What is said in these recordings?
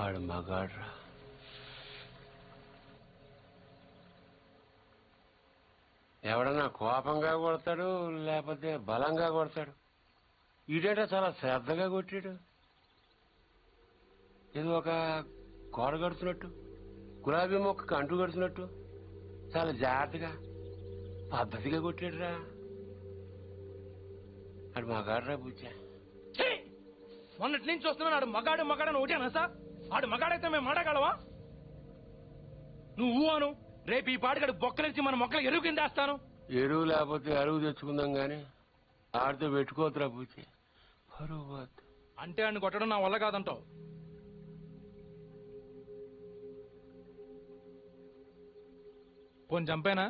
ఆడు మగాడ్రా. ఎవడన్నా కోపంగా కొడతాడు, లేకపోతే బలంగా కొడతాడు. ఈడేట చాలా శ్రద్ధగా కొట్టాడు. ఏదో ఒక గోడ కడుతున్నట్టు, గులాబీ మొక్కకు అంటు కడుతున్నట్టు చాలా జాగ్రత్తగా పద్ధతిగా కొట్టాడురా. ఆడు మగాడ్రా బుజ్జా. మొన్నటి నుంచి వస్తున్నాను. ఆడు మగాడు మగాడని ఒకటేనా సార్? ఆడు మగాడైతే మేము మాడగలవా? నువ్వు అను, రేపు ఈ పాడిగడు బొక్కలేసి మన మొక్కలు ఎరువు కింద వేస్తాను. ఎరువు లేకపోతే అరువు తెచ్చుకుందాం గాని ఆడితో పెట్టుకోవద్దురా బుజ్జి. పరువు అంటే ఆడిని కొట్టడం నా వల్ల కాదంటావు. పోని చంపేనా?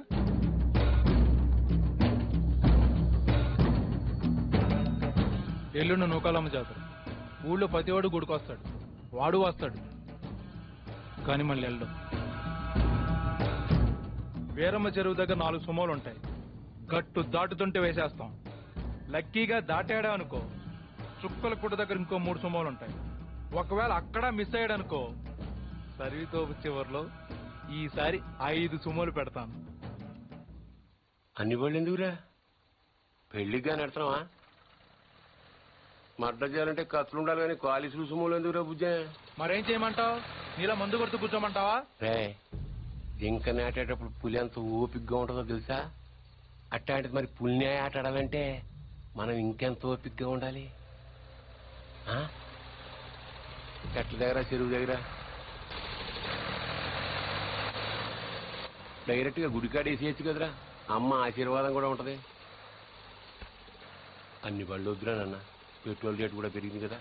ఎల్లుండి నూకాలమ్మ జాతర. ఊళ్ళో ప్రతివాడు గుడికొస్తాడు, వాడు వస్తాడు, కానీ మళ్ళీ వెళ్ళడం. వీరమ్మ చెరువు దగ్గర 4 సుమోలు ఉంటాయి. గట్టు దాటుతుంటే వేసేస్తాం. లక్కీగా దాటాడా అనుకో, చుక్కల పుట్ట దగ్గర ఇంకో 3 సుమోలు ఉంటాయి. ఒకవేళ అక్కడ మిస్ అయ్యాడనుకో, సరితో చివరిలో ఈసారి 5 సుమోలు పెడతాను. అన్ని బళ్ళు ఎందుకురా? పెళ్లిగా నడతావా? మడ్డ చేయాలంటే కత్తులు ఉండాలి కానీ కాలిసులు సుమోలు ఎందుకురా బుజ్జా? మరేం చేయమంటావు? నీలా మందు కొడుతూ కూర్చోమంటావా? రే, జింక నాటేటప్పుడు పులి ఎంత ఓపికగా ఉంటుందో తెలుసా? అట్లాంటిది మరి పులిని ఆట ఆడాలంటే మనం ఇంకెంత ఓపికగా ఉండాలి. చెట్ల దగ్గర, చెరువు దగ్గర డైరెక్ట్ గా గుడికాడ వేసేయచ్చు కదరా. అమ్మ ఆశీర్వాదం కూడా ఉంటది. అన్ని బళ్ళు వద్దురా నాన్న, పెట్రోల్ రేటు కూడా పెరిగింది కదా.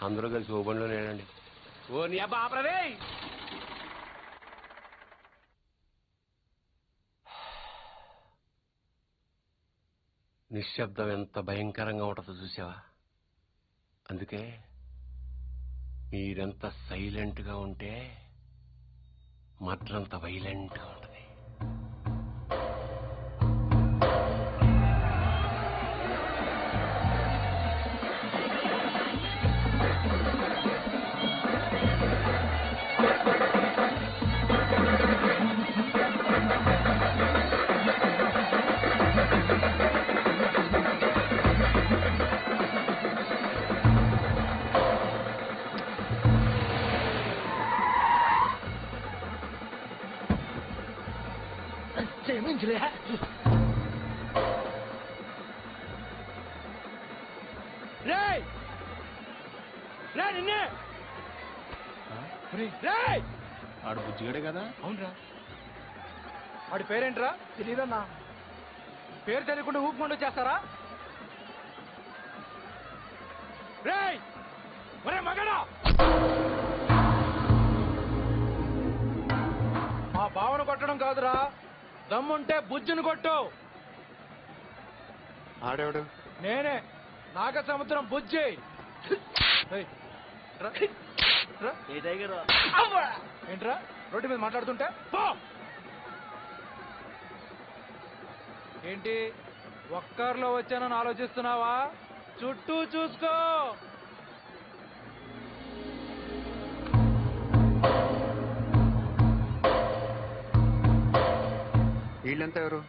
అందరూ కలిసి ఓ బండిలో నేనండి. ఓ నీ అబ్బా ఆపరదే. నిశ్శబ్దం ఎంత భయంకరంగా ఉంటుందో చూసావా? అందుకే మీరెంత సైలెంట్ గా ఉంటే మద్రంత వైలెంట్ గా ఉంటది. ఆడు బుజ్జిగడే కదా? అవునరా. వాడి పేరేంట్రా? తెలీదన్నా. పేరు తెలియకుండా ఊపుకుంటూ చేస్తారా? రేయ్ ఒరే మగడా, మా బావను కొట్టడం కాదురా, దమ్ముంటే బుజ్జును కొట్టు. ఆడేవాడు? నేనే, నాగ సముద్రం బుజ్జి. ఏంట్రా రోడ్డు మీద మాట్లాడుతుంటే? ఏంటి ఒక్కర్లో వచ్చానని ఆలోచిస్తున్నావా? చుట్టూ చూసుకో. వీళ్ళంతా ఎవరు?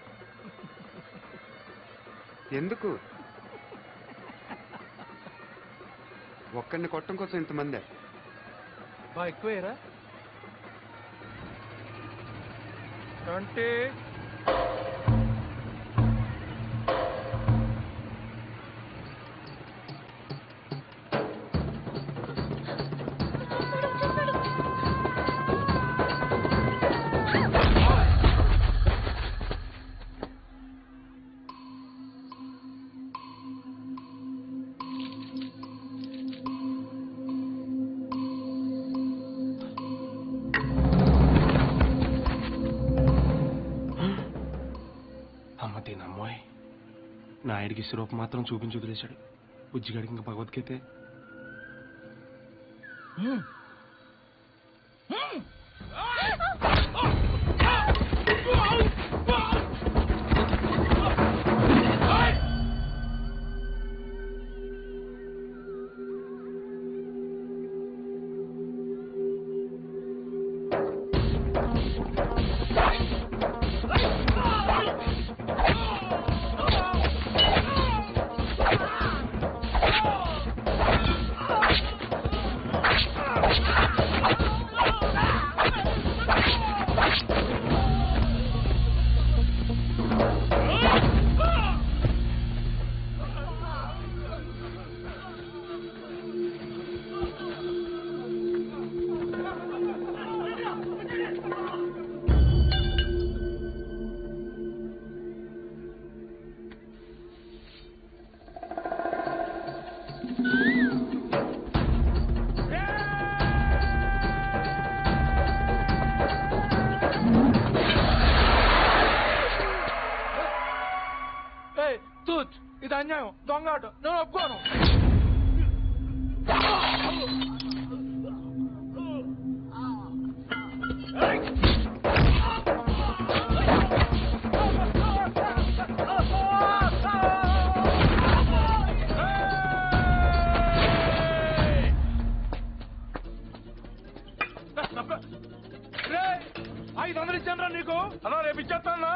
ఎందుకు ఒక్కడిని కొట్టడం కోసం ఇంతమంది? బా ఎక్కువేరా. అంటే అమ్మాయి నాయుడికి స్వరూపం మాత్రం చూపించి వదిలేశాడు. బుజ్జిగాడికి ఇంకా భగవద్గీతే. అన్యాయం, దొంగ ఆట, నేను ఒప్పుకోను. రేయ్, 500 ఇచ్చాను నీకు, అలా రేపు ఇచ్చేస్తాను.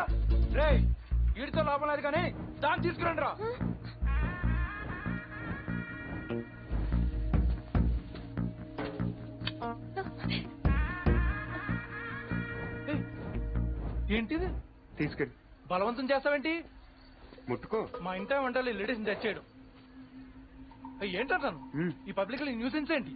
రే, వీడితో లాభం లేదు కానీ దాన్ని తీసుకురండి రా. ఏంటిది? తీసుకెళ్ళి బలవంతం చేస్తావేంటి? ముట్టుకో. మా ఇంట వంటలు లేడీస్ని తెచ్చాడు. ఏంటంటాను ఈ పబ్లిక్ లో న్యూసెన్స్ ఏంటి?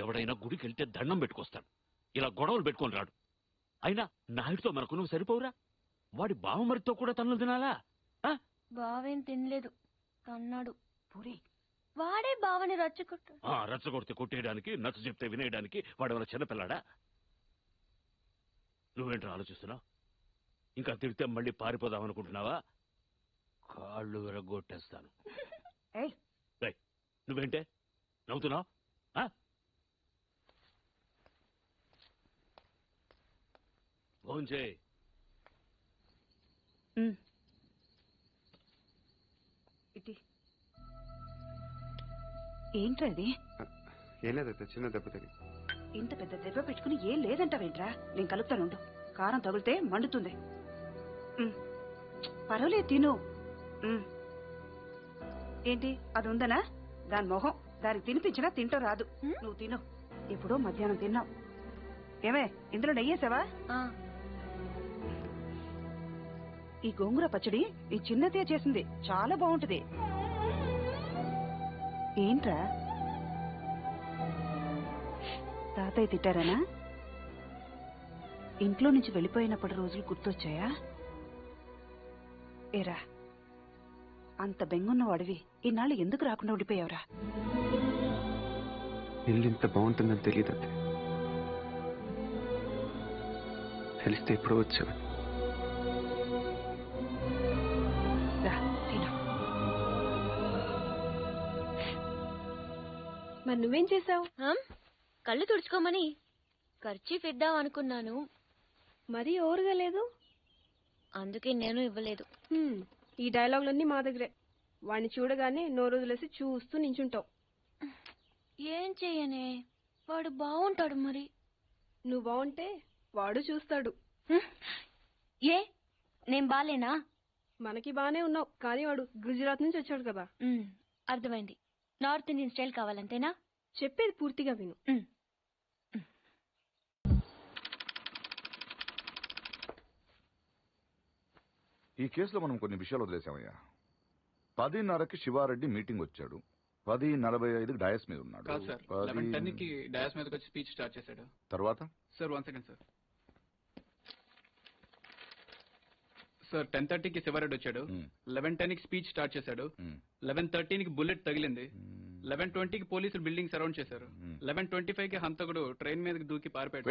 ఎవడైనా గుడికి వెళ్తే దండం పెట్టుకొస్తాడు, ఇలా గొడవలు పెట్టుకొని రాడు. అయినా నాయుడితో మనకు నువ్వు సరిపోవురా? వాడి బావమరితో కూడా తన్నులు తినాలా? బావేం తినలేదు, తన్నాడు. వాడే బావని రచ్చగొడితే కొట్టేయడానికి, నచ్చ చెప్తే వినేయడానికి వాడేమైనా చిన్నపిల్లాడా? నువ్వేంట్రా ఆలోచిస్తున్నావు? ఇంకా తిడితే మళ్ళీ పారిపోదాం అనుకుంటున్నావా? కాళ్ళు విరగొట్టేస్తాను. నువ్వేంటే నవ్వుతున్నావు? ఫోన్ చేయి. ఏంట్రది? ఏం లేదైతే చిన్న దెబ్బ తగిలి. ఇంత పెద్ద దెబ్బ పెట్టుకుని ఏం లేదంటావేంట్రా? నేను కలుపుతానుండు. కారం తగిలితే మండుతుంది. పర్వాలేదు, తిను. ఏంటి అది ఉందనా? దాని మొహం దానికి తినిపించినా తింటూ రాదు. నువ్వు తిను. ఇప్పుడు మధ్యాహ్నం తిన్నావు. ఏమే, ఇందులో నెయ్యేసావా? ఈ గోంగూర పచ్చడి ఈ చిన్నదే చేసింది, చాలా బాగుంటుంది. ఏంట్రా తాతయ్య తిట్టారనా? ఇంట్లో నుంచి వెళ్ళిపోయినప్పటి రోజులు గుర్తొచ్చాయా? ఏరా, అంత బెంగున్న వాడివి ఇన్నాళ్ళు ఎందుకు రాకుండా ఉండిపోయావురా? ఇల్లు ఇంత బాగుంటుందని తెలియదు. తెలిస్తే ఎప్పుడో వచ్చావు. మరి నువ్వేం చేసావు? కళ్ళు తుడుచుకోమని ఖర్చీఫ్ ఇద్దాం అనుకున్నాను, మరీ ఓరుగా లేదు, అందుకే నేను ఇవ్వలేదు. ఈ డైలాగులన్నీ మా దగ్గరే. వాడిని చూడగానే నోరు వదిలేసి చూస్తూ నించుంటావు. ఏం చెయ్యనే, వాడు బాగుంటాడు. మరి నువ్వు బాగుంటే వాడు చూస్తాడు. ఏ, నేను బాలేనా? మనకి బానే ఉన్నావు, కానీ వాడు గుజరాత్ నుంచి వచ్చాడు కదా. అర్థమైంది. నార్త్ ఇండియన్ స్టైల్ కావాలంతేనా? చెప్పేది పూర్తిగా విను. ఈ కేసులో మనం కొన్ని విషయాలు వదిలేసామయ్యా. 10:30కి శివారెడ్డి మీటింగ్ వచ్చాడు. 10:45కి డయాస్ మీద ఉన్నాడు. 11:10కి డయాస్ మీదకి వచ్చి స్పీచ్ స్టార్ట్ చేశాడు. తర్వాత సార్ 1 సెకండ్ సార్. సార్ 10:30కి శివారెడ్డి వచ్చాడు. 11:10కి స్పీచ్ స్టార్ట్ చేశాడు. 11:13కి బుల్లెట్ తగిలింది. 11:20కి పోలీసులు బిల్డింగ్ సరౌండ్ చేశారు. 11:25కి హంతకుడు ట్రైన్ మీదకి దూకి పారిపోయాడు.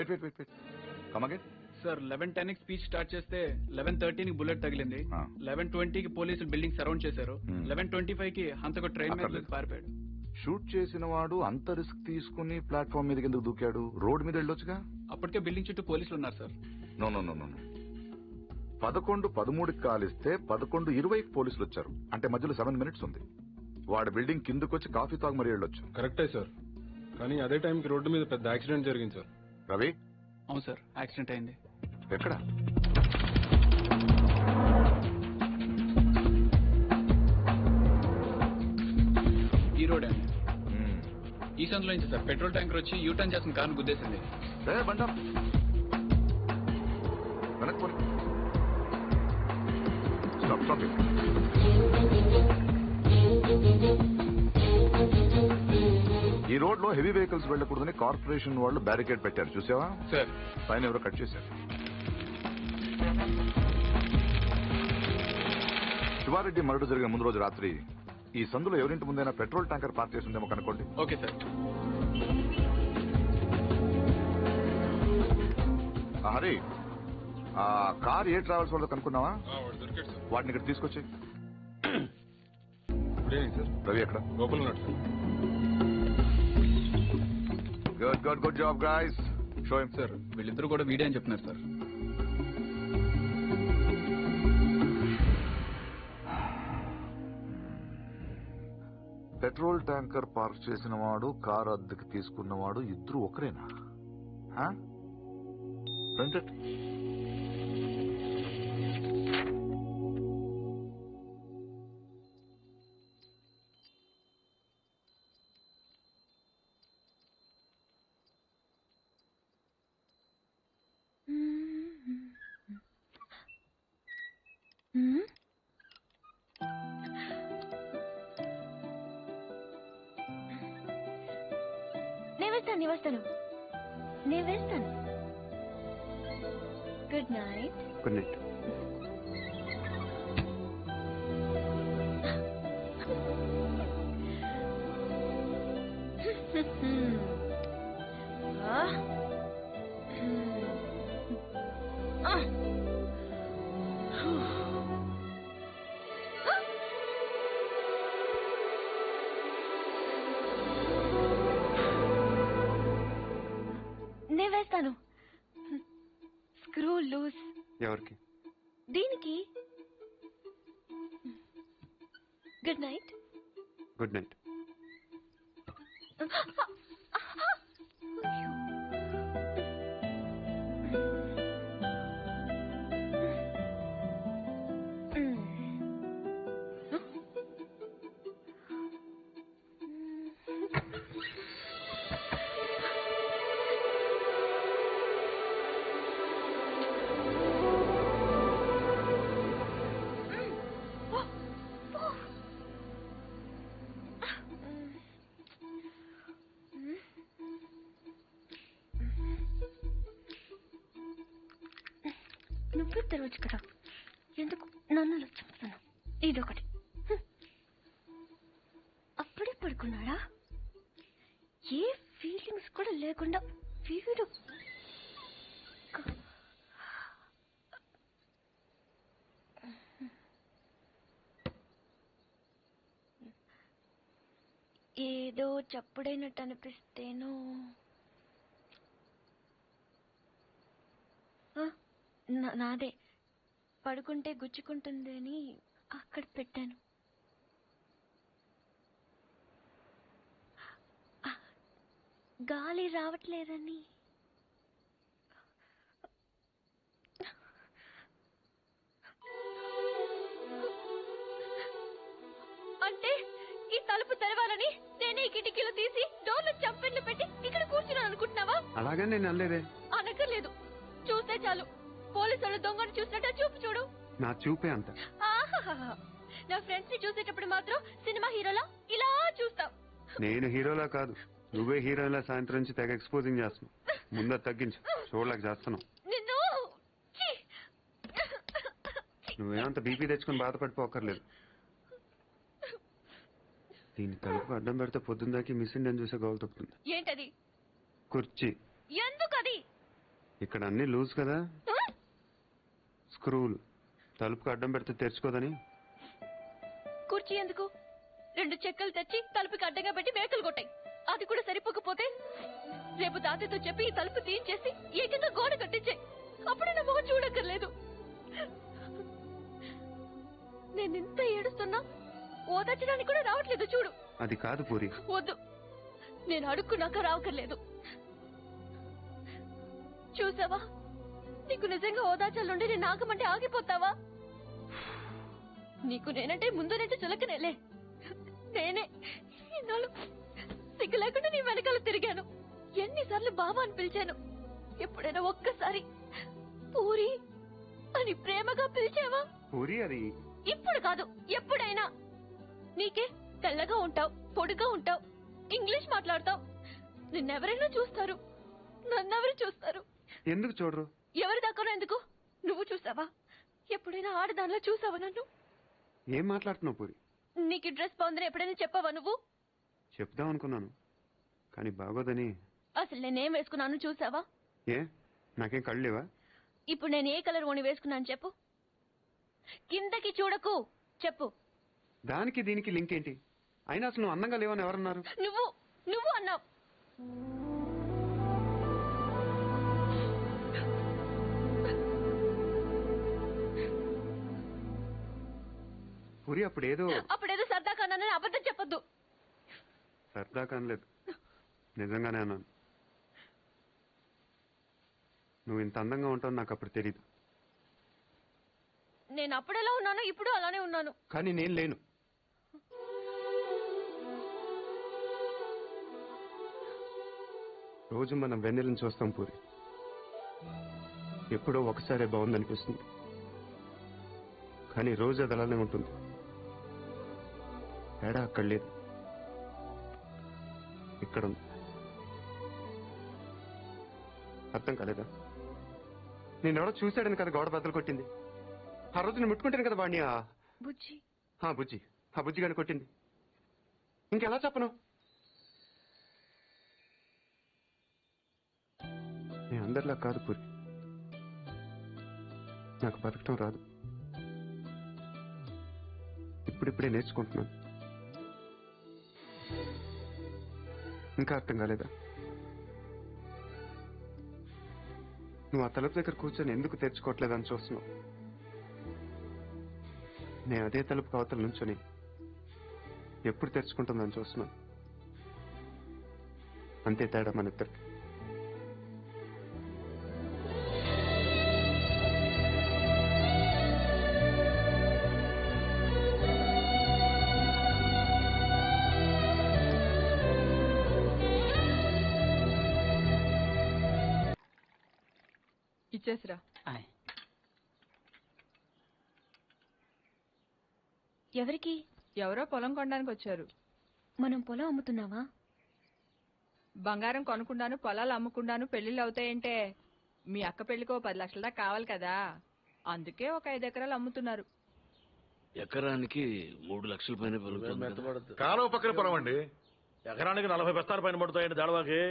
సార్ 11:10కి స్పీచ్ స్టార్ట్ చేస్తే 11:13కి బుల్లెట్ తగిలింది. 11:20కి పోలీసులు బిల్డింగ్ సరౌండ్ చేశారు. 11:25కి హంతకుడు ట్రైన్ మీద దూకి పారిపోయాడు. షూట్ చేసిన వాడు అంత రిస్క్ తీసుకుని ప్లాట్ఫామ్ మీదకి ఎందుకు దూకాడు? రోడ్ మీద వెళ్ళొచ్చుగా. అప్పటికే బిల్డింగ్ చుట్టూ పోలీసులు ఉన్నారు సార్. నో 11:13కి కాలిస్తే 11:20కి పోలీసులు వచ్చారు. అంటే మధ్యలో 7 minutes ఉంది. వాడి బిల్డింగ్ కిందకొచ్చి కాఫీ తాగు మరీ వెళ్ళొచ్చు. కరెక్టే సార్, కానీ అదే టైంకి రోడ్డు మీద పెద్ద యాక్సిడెంట్ జరిగింది సార్. రవి అవును సార్, యాక్సిడెంట్ అయింది. ఎక్కడ? ఈ రోడ్ అండి. ఈ సందులో నుంచి సార్ పెట్రోల్ ట్యాంకర్ వచ్చి యూటర్న్ చేసిన కారును గుద్దేసింది. బండ వెనక్కి పోనీ. Stop stop. ఈ రోడ్ లో హెవీ వెహికల్స్ వెళ్ళకూడదని కార్పొరేషన్ వాళ్ళు బ్యారికేడ్ పెట్టారు, చూసావా? సార్ పైన ఎవరో కట్ చేశారు. శివారెడ్డి మరణ జరిగిన ముందు రోజు రాత్రి ఈ సందులో ఎవరింటి ముందైనా పెట్రోల్ ట్యాంకర్ పార్క్ చేసి ఉందేమో కనుక్కోండి. Okay sir. హరి, ఆ కార్ ఏ ట్రావెల్స్ వాళ్ళతో కనుక్కున్నావా? వాటిని ఇక్కడ తీసుకొచ్చి. రవి ఎక్కడ? లోపల ఉన్నాడు sir. Good good good job guys. Show him. Sir వీళ్ళిద్దరూ కూడా వీడే అని చెప్తున్నారు సార్. పెట్రోల్ ట్యాంకర్ పార్క్ చేసిన వాడు, కారు అద్దెకి తీసుకున్నవాడు ఇద్దరు ఒకరేనా? వెంకట్, నేను వేస్తాను. Good night. Good night. నేను వేస్తాను. Screw loose. ఎవరికి? దీనికి. Good night. Good night. నువ్వు తెరవచ్చు కదా, ఎందుకు నన్ను చంపుతాను? ఇదొకటి. అప్పుడే పడుకున్నాడా? ఏ ఫీలింగ్స్ కూడా లేకుండా వీడు. ఏదో చప్పుడైనట్టు అనిపిస్తేనో. నాదే. పడుకుంటే గుచ్చుకుంటుంది అని అక్కడ పెట్టాను. గాలి రావట్లేదని. అంటే ఈ తలుపు తెరవాలని నేనే ఈ కిటికీలు తీసి డోర్లు చంపెన్లు పెట్టి ఇక్కడ కూర్చున్నాను అనుకుంటున్నావా? అలాగే నేను అనలేదే. అనక్కర్లేదు, చూస్తే చాలు. పోలీసులు దొంగను చూసినట్టు చూపు చూడు. నా చూపే అంత. నా ఫ్రెండ్స్ ని చూసేటప్పుడు మాత్రం సినిమా హీరోలా ఇలా చూస్తావు. నేను హీరోలా కాదు, నువ్వే హీరోలా సాయంత్రం నుంచి తెగ ఎక్స్పోజింగ్ చేస్తున్నావు. ముందు తగ్గించు, చూడలేక చేస్తున్నావు. నిన్ను నువ్వేమంత బీపీ తెచ్చుకుని బాధపడిపోకర్లేదు. దీన్ని తలుపు అడ్డం పెడితే పొద్దున్నదాకి మిస్ ఇండియన్ చూసే గోల్ తప్పుతుంది. ఏంటది? కుర్చీ. ఎందుకది? ఇక్కడ అన్ని లూజ్ కదా, స్క్రూలు. తలుపుకు అడ్డం పెడితే తెరుచుకోదని. కుర్చీ ఎందుకు? 2 చెక్కలు తెచ్చి తలుపుకి అడ్డంగా పెట్టి మేకలు కొట్టాయి. అది కూడా సరిపోకపోతే రేపు తాతతో చెప్పి ఈ తలుపు తీయించేసి ఏకంగా గోడ కట్టించే. అప్పుడు నా మొహం చూడక్కర్లేదు. నేనింత ఏడుస్తున్నా ఓదార్చడానికి కూడా రావట్లేదు చూడు. అది కాదు పూరి. వద్దు, నేను అడుక్కున్నాక రావక్కర్లేదు. చూసావా, నీకు నిజంగా ఓదార్చాలంటే నేను ఆగమంటే ఆగిపోతావా? నీకు నేనంటే ముందునంటే చులకనేలే. నేనే ఇన్నాళ్ళు సిగ్గు లేకుండా నీ వెనకాల తిరిగాను. ఎన్నిసార్లు బావా అని పిలిచాను. ఎప్పుడైనా ఒక్కసారి పూరి అని ప్రేమగా పిలిచావా? పూరి అది ఇప్పుడు కాదు, ఎప్పుడైనా. నీకే తెల్లగా ఉంటావు, పొడుగా ఉంటావు, ఇంగ్లీష్ మాట్లాడతావు. నిన్నెవరైనా చూస్తారు, నన్నెవరు చూస్తారు? ఎందుకు చూడరు? ఎవరి దాకానో ఎందుకు? నువ్వు చూసావా? ఎప్పుడైనా ఆడదానిలో చూసావా నన్ను? ఏం మాట్లాడుతున్నావు పూరి? నీకు డ్రెస్ బాగుందని ఎప్పుడైనా చెప్పావా నువ్వు? చెప్దాం అనుకున్నాను, కానీ బాగోదని. అసలు నేనేం వేసుకున్నాను చూసావా? ఏ, నాకేం కళ్ళు లేవా? ఇప్పుడు నేను ఏ కలర్ ఓని వేసుకున్నాను చెప్పు. కిందకి చూడకు, చెప్పు. దానికి దీనికి లింక్ ఏంటి? అయినా అసలు నువ్వు అందంగా లేవని ఎవరన్నారు? నువ్వు నువ్వు అన్నావు. పూరి అప్పుడేదో సరదా కన్నానని అబద్ధం చెప్పొద్దు. సరదా కానలేదు, నిజంగానే అన్నాను. నువ్వు ఇంత అందంగా ఉంటావు నాకు అప్పుడు తెలీదు. నేను అప్పుడెలా ఉన్నానో ఇప్పుడు అలానే ఉన్నాను. కానీ నేను లేను. రోజు మనం వెన్నెలను చూస్తాం పూరి. ఎప్పుడో ఒకసారి బాగుందనిపిస్తుంది, కానీ రోజు అది అలానే ఉంటుంది. తేడా అక్కడ లేదు, ఇక్కడ ఉంది. అర్థం కాలేదా? నేనెవడో చూశాడని కదా గోడ బద్దలు కొట్టింది. ఆ రోజు నేను ముట్టుకుంటాను కదా వాడిని. బుజ్జి బుజ్జి, ఆ బుజ్జి గాని కొట్టింది. ఇంకెలా చెప్పను? నేను అందరిలా కాదు పూరి. నాకు బతకటం రాదు, ఇప్పుడిప్పుడే నేర్చుకుంటున్నాను. ఇంకా అర్థం కాలేదా? నువ్వు ఆ తలుపు దగ్గర కూర్చొని ఎందుకు తెరుచుకోవట్లేదని చూస్తున్నావు. నేను అదే తలుపు అవతల నుంచొని ఎప్పుడు తెరుచుకుంటుందని చూస్తున్నాను. అంతే తేడా మన ఇద్దరికి. ఇచ్చేసిరా. ఎవరికి? ఎవరో పొలం కొనడానికి వచ్చారు. మనం పొలం అమ్ముతున్నావా? బంగారం కొనుక్కుండాను, పొలాలు అమ్ముకుండాను పెళ్లిళ్ళు అవుతాయంటే మీ అక్క పెళ్లికో 10 లక్షల దాకా కావాలి కదా, అందుకే ఒక 5 ఎకరాలు అమ్ముతున్నారు. ఎకరానికి 3 లక్షల పైన పెరుగుతుంది. కాలువ పక్కన పొలం అండి. ఎకరానికి 40 బస్తాల పైన పడుతాయండి దాడవాకి.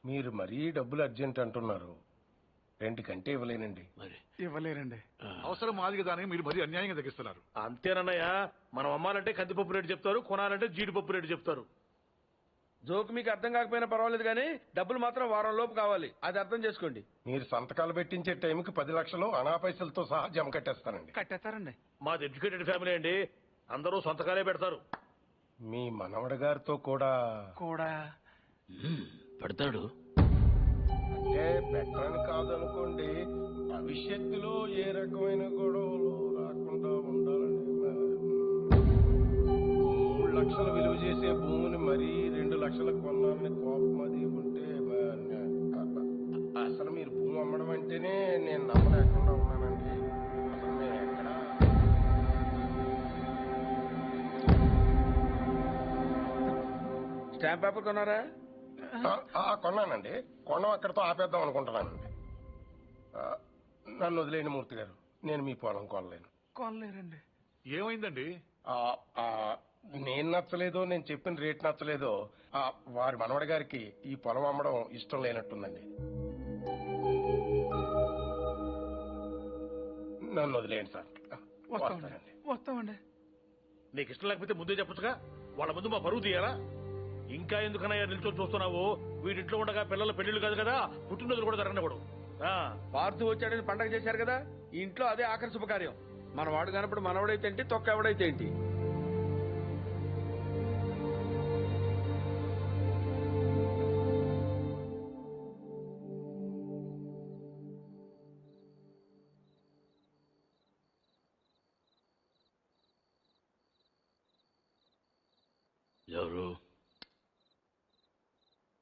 మీరు మరీ డబ్బులు అర్జెంట్ అంటున్నారు. 2 కంటే ఇవ్వలేనండి. ఇవ్వలేరండి. అవసరం మాదిగా దానికి మీరు మరీ అన్యాయంగా తగ్గిస్తున్నారు. అంతేనన్నయ్య, మనం అమ్మాలంటే కందిపప్పు రేటు చెప్తారు, కొనాలంటే జీడిపప్పు రేటు చెప్తారు. జోకు మీకు అర్థం కాకపోయినా పర్వాలేదు, కానీ డబ్బులు మాత్రం వారం లోపు కావాలి, అది అర్థం చేసుకోండి. మీరు సంతకాలు పెట్టించే టైంకి 10 లక్షలు అనా పైసలతో సహా జమ కట్టేస్తానండి. కట్టేస్తారండి. మాది ఎడ్యుకేటెడ్ ఫ్యామిలీ అండి, అందరూ సొంతకాలే పెడతారు. మీ మనవడి గారితో కూడా పెడతాడు. అంటే పెట్టని కాదనుకోండి, భవిష్యత్తులో ఏ రకమైన గొడవలు రాకుండా ఉండాలని. 3 లక్షలు విలువ చేసే భూమిని మరీ 2 లక్షలకు కొన్నానని కోపం అది ఉంటే అసలు మీరు భూమి అమ్మడం అంటేనే నేను నమ్మలేకుండా ఉన్నానండి. అసలు నేను ఎక్కడ స్టాంప్ పేపర్ కొన్నారా? కొన్నానండి. కొనం అక్కడితో ఆపేద్దాం అనుకుంటున్నానండి. నన్ను వదిలేని మూర్తి గారు, నేను మీ పొలం కొనలేరండి. ఏమైందండి? నేను నచ్చలేదో, నేను చెప్పిన రేట్ నచ్చలేదో, వారి మనవడి గారికి ఈ పొలం అమ్మడం ఇష్టం లేనట్టుందండి. నన్ను వదిలేయండి సార్. వస్తామండి. నీకు ఇష్టం లేకపోతే ముందే చెప్పొచ్చుగా, వాళ్ళ ముందు మా పరువు తీయాలా? ఇంకా ఎందుకన్నా నిల్చొని చూస్తున్నావు? వీడింట్లో ఉండగా పిల్లల పెళ్లిళ్ళు కాదు కదా, పుట్టినరోజులు కూడా జరగనివ్వడు. పార్తు వచ్చాడని పండగ చేశారు కదా, ఇంట్లో అదే ఆఖరి శుభకార్యం. మన వాడు కానప్పుడు మనవాడైతే ఏంటి, తొక్క ఎవడైతే ఏంటి. ఎవరు?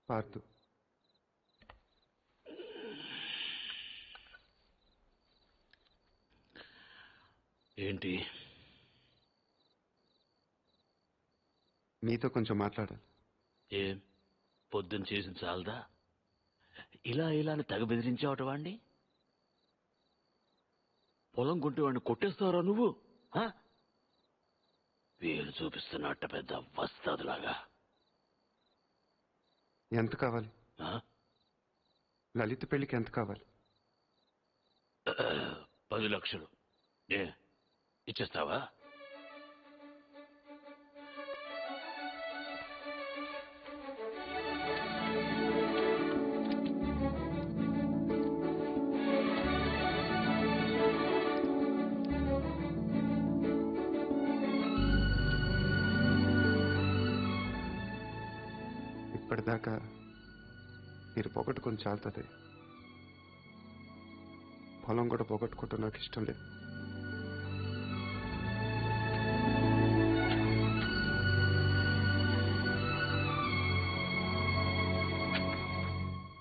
పార్థు. ఏంటి? మీతో కొంచెం మాట్లాడాలి. ఏం పొద్దున్న చేసిన చాలదా? ఇలా అని తెగ బెదిరించావట వాణ్ణి? పొలం కొంటే వాడిని కొట్టేస్తావరా నువ్వు? వీలు చూపిస్తున్నట్ట పెద్ద వస్తాదులాగా. ఎంత కావాలి? లలిత పెళ్లికి ఎంత కావాలి? 10 లక్షలు. ఇచ్చేస్తావా? ఇప్పటిదాకా మీరు పొగట్టుకొని చాలుతుంది. పొలం కూడా పొగట్టుకోవటం నాకు ఇష్టం లేదు.